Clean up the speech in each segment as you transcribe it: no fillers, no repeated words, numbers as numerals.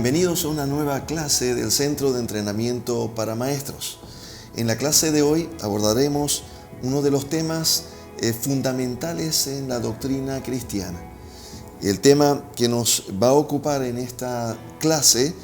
Bienvenidos a una nueva clase del Centro de Entrenamiento para Maestros. En la clase de hoy abordaremos uno de los temas fundamentales en la doctrina cristiana. El tema que nos va a ocupar en esta clase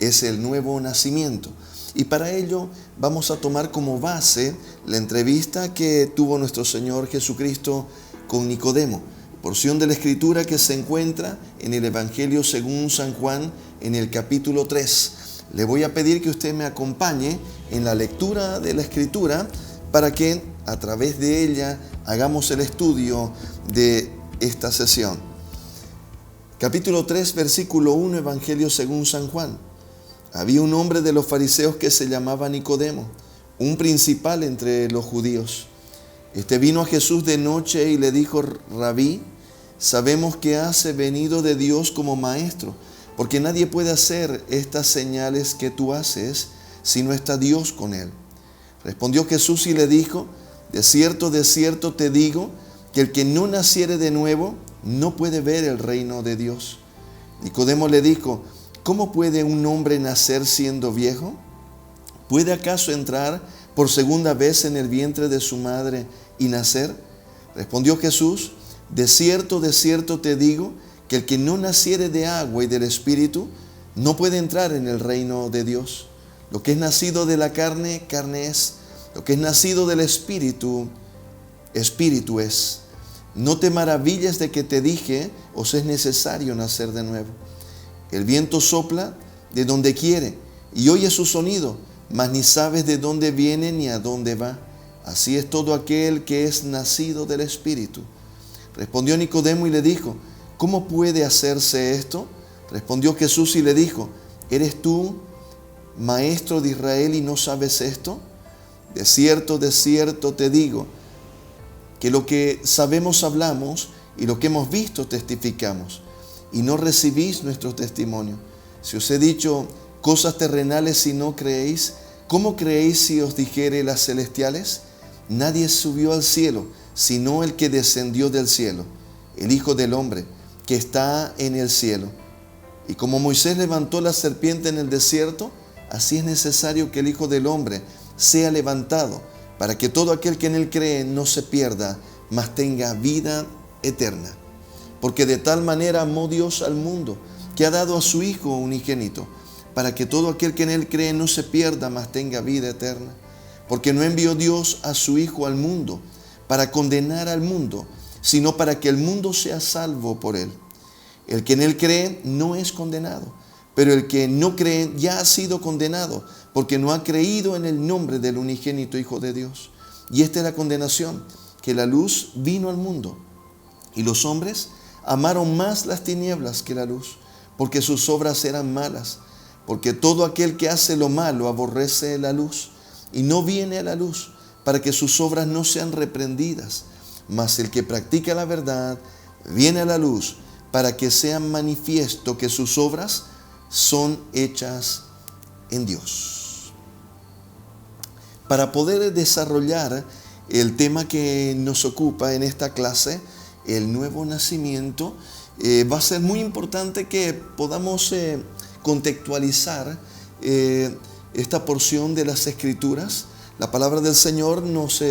es el nuevo nacimiento. Y para ello vamos a tomar como base la entrevista que tuvo nuestro Señor Jesucristo con Nicodemo, porción de la Escritura que se encuentra en el Evangelio según San Juan, en el capítulo 3. Le voy a pedir que usted me acompañe en la lectura de la Escritura para que a través de ella hagamos el estudio de esta sesión. Capítulo 3, versículo 1, Evangelio según San Juan. Había un hombre de los fariseos que se llamaba Nicodemo, un principal entre los judíos. Este vino a Jesús de noche y le dijo: Rabí, sabemos que has venido de Dios como maestro, porque nadie puede hacer estas señales que tú haces si no está Dios con él. Respondió Jesús y le dijo: de cierto te digo, que el que no naciere de nuevo no puede ver el reino de Dios. Nicodemo le dijo: ¿cómo puede un hombre nacer siendo viejo? ¿Puede acaso entrar por segunda vez en el vientre de su madre y nacer? Respondió Jesús: de cierto te digo, que el que no naciere de agua y del Espíritu no puede entrar en el reino de Dios. Lo que es nacido de la carne, carne es. Lo que es nacido del Espíritu, Espíritu es. No te maravilles de que te dije: os es necesario nacer de nuevo. El viento sopla de donde quiere y oye su sonido, mas ni sabes de dónde viene ni a dónde va. Así es todo aquel que es nacido del Espíritu. Respondió Nicodemo y le dijo: ¿cómo puede hacerse esto? Respondió Jesús y le dijo: ¿eres tú maestro de Israel y no sabes esto? De cierto te digo, que lo que sabemos hablamos y lo que hemos visto testificamos, y no recibís nuestro testimonio. Si os he dicho cosas terrenales y no creéis, ¿cómo creéis si os dijere las celestiales? Nadie subió al cielo, sino el que descendió del cielo, el Hijo del Hombre, que está en el cielo. Y como Moisés levantó la serpiente en el desierto, así es necesario que el Hijo del Hombre sea levantado, para que todo aquel que en él cree no se pierda, mas tenga vida eterna. Porque de tal manera amó Dios al mundo, que ha dado a su Hijo unigénito, para que todo aquel que en él cree no se pierda, mas tenga vida eterna. Porque no envió Dios a su Hijo al mundo para condenar al mundo, sino para que el mundo sea salvo por él. El que en él cree no es condenado, pero el que no cree ya ha sido condenado, porque no ha creído en el nombre del unigénito Hijo de Dios. Y esta es la condenación, que la luz vino al mundo, y los hombres amaron más las tinieblas que la luz, porque sus obras eran malas. Porque todo aquel que hace lo malo aborrece la luz, y no viene a la luz, para que sus obras no sean reprendidas. Mas el que practica la verdad viene a la luz, para que sea manifiesto que sus obras son hechas en Dios. Para poder desarrollar el tema que nos ocupa en esta clase, el nuevo nacimiento, va a ser muy importante que podamos contextualizar esta porción de las Escrituras. La palabra del Señor nos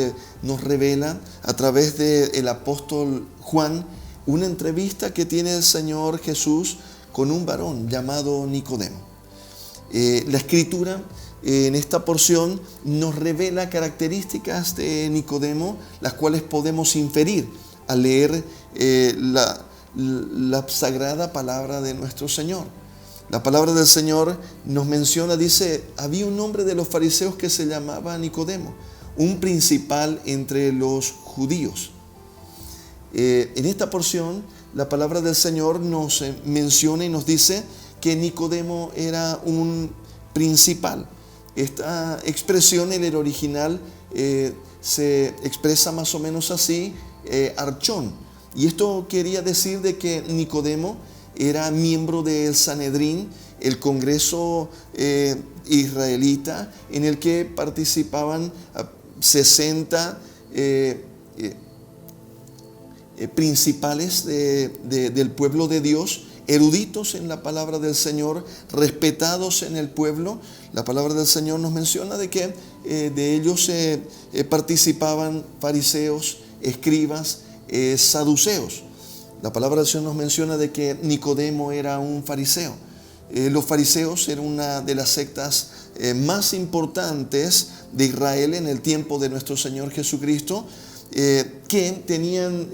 revela a través del apóstol Juan una entrevista que tiene el Señor Jesús con un varón llamado Nicodemo. La Escritura en esta porción nos revela características de Nicodemo, las cuales podemos inferir al leer la sagrada palabra de nuestro Señor. La palabra del Señor nos menciona, dice: había un hombre de los fariseos que se llamaba Nicodemo, un principal entre los judíos. En esta porción, la palabra del Señor nos menciona y nos dice que Nicodemo era un principal. Esta expresión en el original se expresa más o menos así: archón. Y esto quería decir de que Nicodemo era miembro del Sanedrín, el Congreso israelita, en el que participaban 60 principales del pueblo de Dios, eruditos en la palabra del Señor, respetados en el pueblo. La palabra del Señor nos menciona de que de ellos participaban fariseos, escribas, saduceos. La palabra del Señor nos menciona de que Nicodemo era un fariseo. Los fariseos eran una de las sectas más importantes de Israel en el tiempo de nuestro Señor Jesucristo, que tenían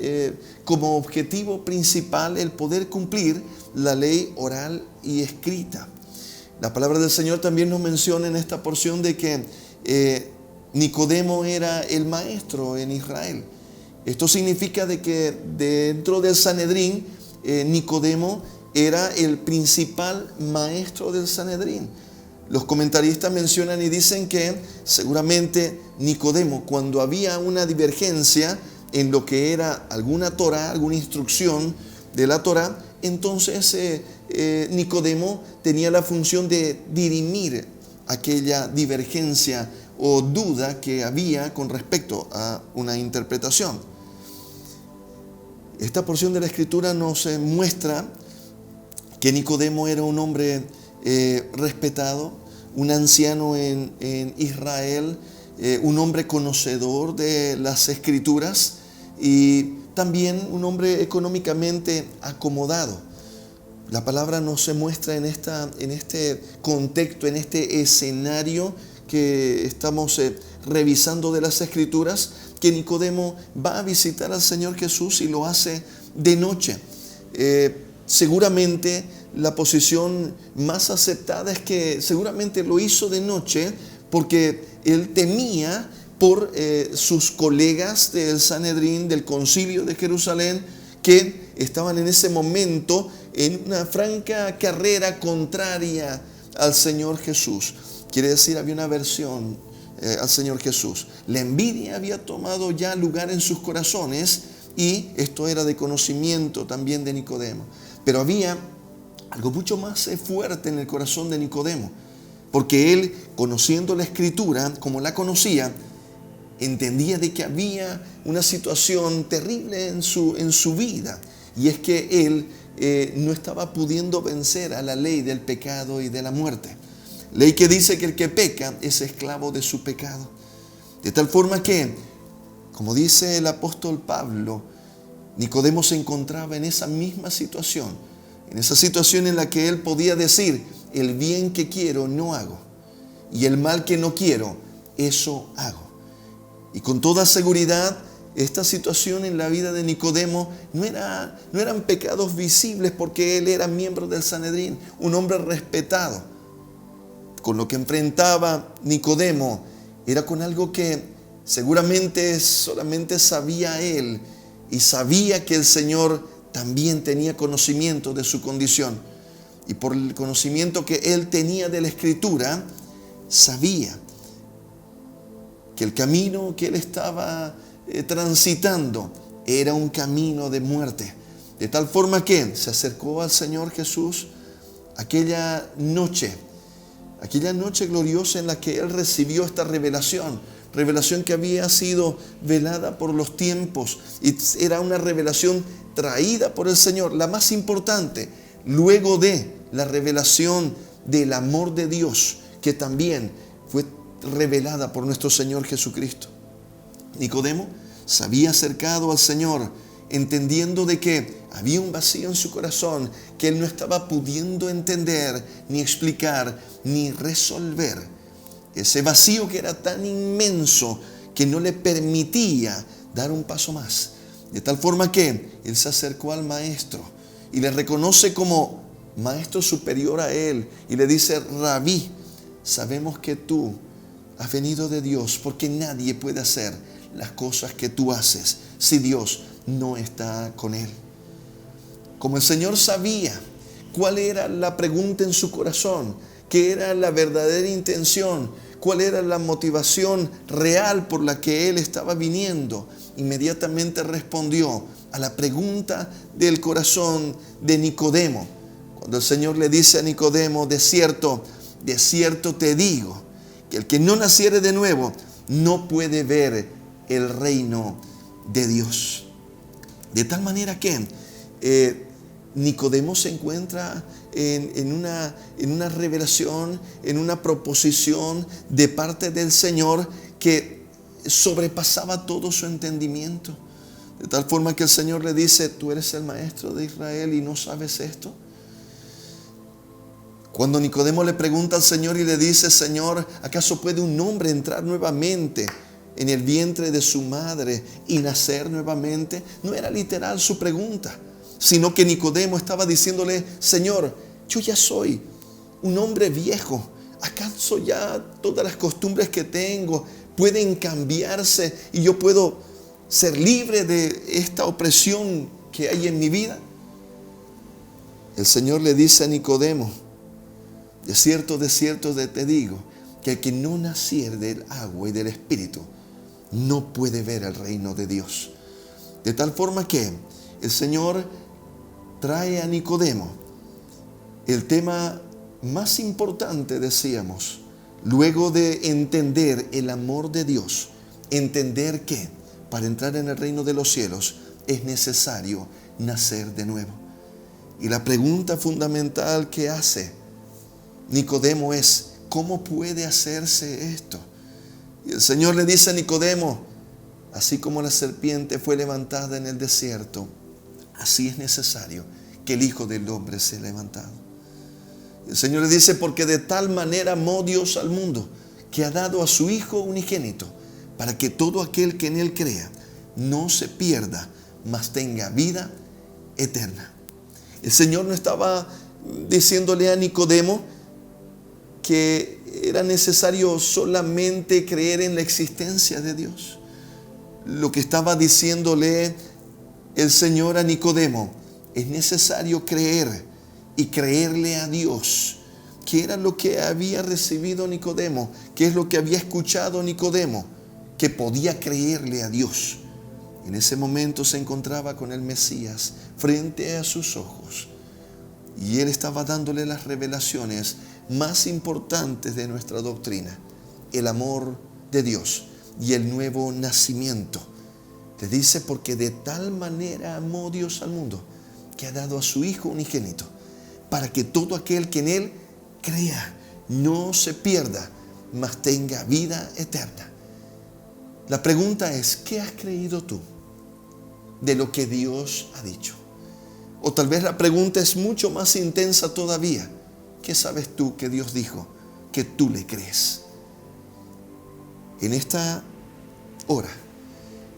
como objetivo principal el poder cumplir la ley oral y escrita. La palabra del Señor también nos menciona en esta porción de que Nicodemo era el maestro en Israel. Esto significa de que dentro del Sanedrín, Nicodemo era el principal maestro del Sanedrín. Los comentaristas mencionan y dicen que seguramente Nicodemo, cuando había una divergencia en lo que era alguna Torá, alguna instrucción de la Torá, entonces Nicodemo tenía la función de dirimir aquella divergencia o duda que había con respecto a una interpretación. Esta porción de la Escritura nos muestra que Nicodemo era un hombre respetado, un anciano en Israel, un hombre conocedor de las Escrituras y también un hombre económicamente acomodado. La palabra nos muestra en este contexto, en este escenario que estamos revisando de las Escrituras, que Nicodemo va a visitar al Señor Jesús y lo hace de noche. Seguramente la posición más aceptada es que seguramente lo hizo de noche porque él temía por sus colegas del Sanedrín, del Concilio de Jerusalén, que estaban en ese momento en una franca carrera contraria al Señor Jesús. Quiere decir, había una aversión al Señor Jesús. La envidia había tomado ya lugar en sus corazones y esto era de conocimiento también de Nicodemo. Pero había algo mucho más fuerte en el corazón de Nicodemo, porque él, conociendo la Escritura como la conocía, entendía de que había una situación terrible en su vida, y es que él no estaba pudiendo vencer a la ley del pecado y de la muerte. Ley que dice que el que peca es esclavo de su pecado. De tal forma que, como dice el apóstol Pablo, Nicodemo se encontraba en esa misma situación, en esa situación en la que él podía decir: el bien que quiero no hago, y el mal que no quiero, eso hago. Y con toda seguridad, esta situación en la vida de Nicodemo no eran pecados visibles, porque él era miembro del Sanedrín, un hombre respetado. Con lo que enfrentaba Nicodemo era con algo que seguramente solamente sabía él, y sabía que el Señor también tenía conocimiento de su condición. Y por el conocimiento que él tenía de la Escritura, sabía que el camino que él estaba transitando era un camino de muerte. De tal forma que se acercó al Señor Jesús aquella noche gloriosa en la que él recibió esta revelación que había sido velada por los tiempos, y era una revelación traída por el Señor, la más importante, luego de la revelación del amor de Dios, que también fue revelada por nuestro Señor Jesucristo. Nicodemo se había acercado al Señor entendiendo de que había un vacío en su corazón que él no estaba pudiendo entender, ni explicar, ni resolver. Ese vacío que era tan inmenso que no le permitía dar un paso más. De tal forma que él se acercó al maestro y le reconoce como maestro superior a él y le dice: Rabí, sabemos que tú has venido de Dios, porque nadie puede hacer las cosas que tú haces si Dios no está con él. Como el Señor sabía cuál era la pregunta en su corazón, qué era la verdadera intención, cuál era la motivación real por la que él estaba viniendo, inmediatamente respondió a la pregunta del corazón de Nicodemo. Cuando el Señor le dice a Nicodemo: de cierto te digo, que el que no naciere de nuevo no puede ver el reino de Dios. De tal manera que Nicodemo se encuentra en una revelación, en una proposición de parte del Señor que sobrepasaba todo su entendimiento. De tal forma que el Señor le dice: tú eres el maestro de Israel y no sabes esto. Cuando Nicodemo le pregunta al Señor y le dice: Señor, ¿acaso puede un hombre entrar nuevamente en el vientre de su madre y nacer nuevamente? No era literal su pregunta, sino que Nicodemo estaba diciéndole: Señor, yo ya soy un hombre viejo. ¿Acaso ya todas las costumbres que tengo pueden cambiarse y yo puedo ser libre de esta opresión que hay en mi vida? El Señor le dice a Nicodemo: de cierto te digo, que el que no naciere del agua y del Espíritu no puede ver el reino de Dios. De tal forma que el Señor trae a Nicodemo el tema más importante, decíamos, luego de entender el amor de Dios, entender que para entrar en el reino de los cielos es necesario nacer de nuevo. Y la pregunta fundamental que hace Nicodemo es: ¿cómo puede hacerse esto? Y el Señor le dice a Nicodemo: así como la serpiente fue levantada en el desierto, así es necesario que el Hijo del Hombre sea levantado. Y el Señor le dice: porque de tal manera amó Dios al mundo, que ha dado a su Hijo unigénito, para que todo aquel que en Él crea no se pierda, mas tenga vida eterna. El Señor no estaba diciéndole a Nicodemo que era necesario solamente creer en la existencia de Dios. Lo que estaba diciéndole el Señor a Nicodemo: es necesario creer y creerle a Dios. ¿Qué era lo que había recibido Nicodemo? ¿Qué es lo que había escuchado Nicodemo? Que podía creerle a Dios. En ese momento se encontraba con el Mesías frente a sus ojos, y él estaba dándole las revelaciones más importantes de nuestra doctrina: el amor de Dios y el nuevo nacimiento. Le dice: porque de tal manera amó Dios al mundo, que ha dado a su Hijo unigénito, para que todo aquel que en Él crea no se pierda, mas tenga vida eterna. La pregunta es: ¿qué has creído tú de lo que Dios ha dicho? O tal vez la pregunta es mucho más intensa todavía: ¿qué sabes tú que Dios dijo que tú le crees? En esta hora,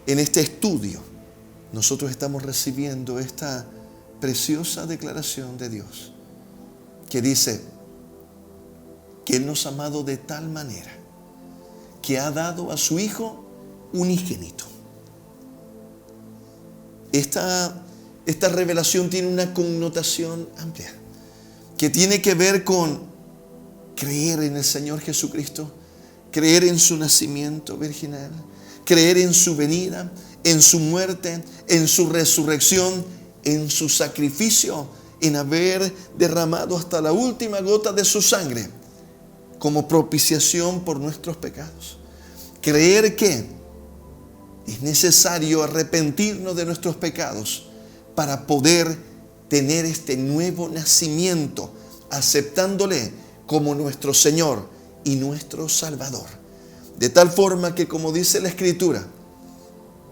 en este estudio, nosotros estamos recibiendo esta preciosa declaración de Dios, que dice que Él nos ha amado de tal manera que ha dado a su Hijo unigénito. Esta revelación tiene una connotación amplia, que tiene que ver con creer en el Señor Jesucristo, creer en su nacimiento virginal, creer en su venida, en su muerte, en su resurrección, en su sacrificio, en haber derramado hasta la última gota de su sangre como propiciación por nuestros pecados. Creer que es necesario arrepentirnos de nuestros pecados para poder tener este nuevo nacimiento, aceptándole como nuestro Señor y nuestro Salvador. De tal forma que, como dice la Escritura,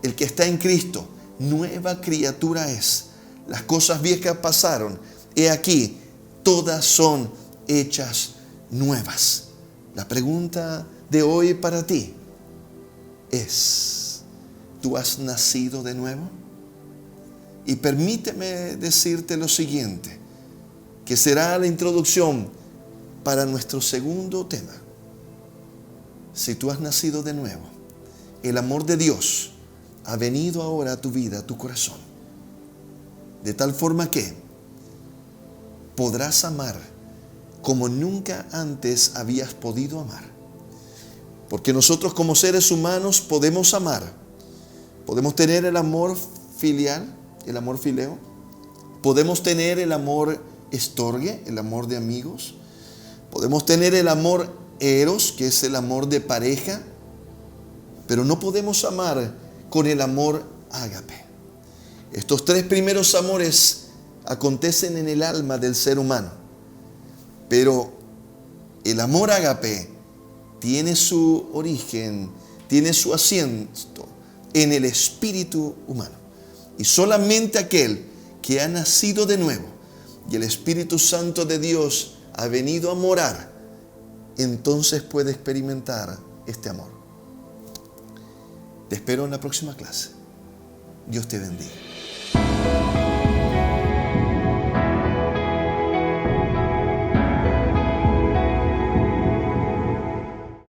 el que está en Cristo, nueva criatura es. Las cosas viejas pasaron, he aquí, todas son hechas nuevas. La pregunta de hoy para ti es: ¿tú has nacido de nuevo? Y permíteme decirte lo siguiente, que será la introducción para nuestro segundo tema. Si tú has nacido de nuevo, el amor de Dios ha venido ahora a tu vida, a tu corazón, de tal forma que podrás amar como nunca antes habías podido amar. Porque nosotros, como seres humanos, podemos amar. Podemos tener el amor filial, el amor fileo. Podemos tener el amor estorge, el amor de amigos. Podemos tener el amor eros, que es el amor de pareja. Pero no podemos amar con el amor ágape. Estos tres primeros amores acontecen en el alma del ser humano. Pero el amor ágape tiene su origen, tiene su asiento en el espíritu humano. Y solamente aquel que ha nacido de nuevo y el Espíritu Santo de Dios ha venido a morar, entonces puede experimentar este amor. Te espero en la próxima clase. Dios te bendiga.